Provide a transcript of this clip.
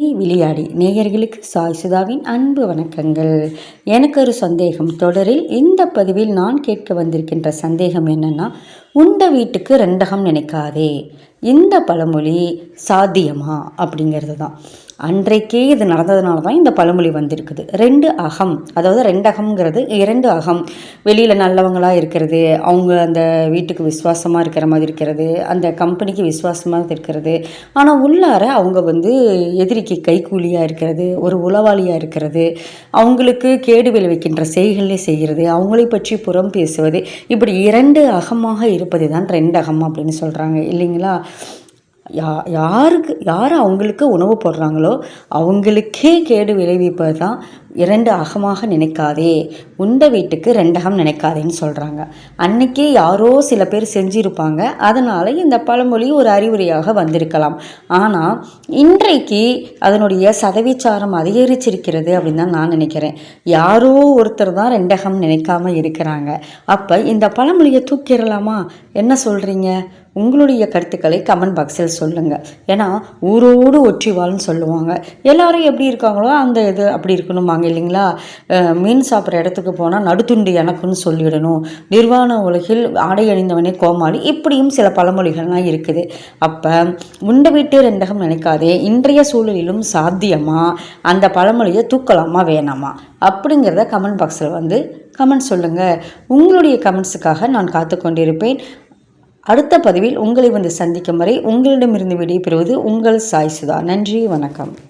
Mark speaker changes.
Speaker 1: விளையாடி நேயர்களுக்கு சாய் சுதாவின் அன்பு வணக்கங்கள். எனக்கு ஒரு சந்தேகம் தொடரில் இந்த பதிவில் நான் கேட்க வந்திருக்கின்ற சந்தேகம் என்னன்னா, உண்ட வீட்டுக்கு ரெண்டகம் நினைக்காதே, இந்த பழமொழி சாத்தியமா அப்படிங்கிறது தான். அன்றைக்கே இது நடந்ததுனால தான் இந்த பழமொழி வந்திருக்குது. ரெண்டு அகம், அதாவது ரெண்டகம்ங்கிறது இரண்டு அகம். வெளியில் நல்லவங்களாக இருக்கிறது, அவங்க அந்த வீட்டுக்கு விசுவாசமாக இருக்கிற மாதிரி இருக்கிறது, அந்த கம்பெனிக்கு விசுவாசமாக இருக்கிறது. ஆனால் உள்ளார அவங்க எதிரிக்கு கைக்கூலியாக இருக்கிறது, ஒரு உளவாளியாக இருக்கிறது, அவங்களுக்கு கேடு விளைவிக்கின்ற செய்கைகளே செய்கிறது, அவங்களை பற்றி புறம் பேசுவது, இப்படி இரண்டு அகமாக இருப்பது தான் ரெண்டகம் அப்படின்னு சொல்கிறாங்க இல்லைங்களா. யார் அவங்களுக்கு உணவு போடுறாங்களோ அவங்களுக்கே கேடு விளைவிப்பது தான் இரண்டு அகமாக நினைக்காதே, உண்ட வீட்டுக்கு ரெண்டகம் நினைக்காதேன்னு சொல்கிறாங்க. அன்னைக்கே யாரோ சில பேர் செஞ்சுருப்பாங்க, அதனால் இந்த பழமொழி ஒரு அறிவுரையாக வந்திருக்கலாம். ஆனால் இன்றைக்கு அதனுடைய சதவீச்சாரம் அதிகரிச்சிருக்கிறது அப்படின்னு தான் நான் நினைக்கிறேன். யாரோ ஒருத்தர் தான் ரெண்டகம் நினைக்காம இருக்கிறாங்க. அப்போ இந்த பழமொழியை தூக்கிடலாமா? என்ன சொல்கிறீங்க? உங்களுடைய கருத்துக்களை கமெண்ட் பாக்ஸில் சொல்லுங்கள். ஏன்னா ஊரோடு ஒற்றிவாள்னு சொல்லுவாங்க. எல்லாரும் எப்படி இருக்காங்களோ அந்த இது அப்படி இருக்கணுமாங்க இல்லைங்களா. மீன் சாப்பிட்ற இடத்துக்கு போனால் நடுத்துண்டு எனக்குன்னு சொல்லிடணும், நிர்வாண உலகில் ஆடை அணிந்தவனே கோமாளி, இப்படியும் சில பழமொழிகள்லாம் இருக்குது. அப்போ உண்ட வீட்டு ரெண்டகம் நினைக்காதே இன்றைய சூழலிலும் சாத்தியமா, அந்த பழமொழியை தூக்கலாமா வேணாமா அப்படிங்கிறத கமெண்ட் பாக்ஸில் கமெண்ட் சொல்லுங்கள். உங்களுடைய கமெண்ட்ஸுக்காக நான் காத்து கொண்டிருப்பேன். அடுத்த பதிவில் உங்களை சந்திக்கும் வரை உங்களிடமிருந்து விடைபெறுவது உங்கள் சாய் சுதா. நன்றி, வணக்கம்.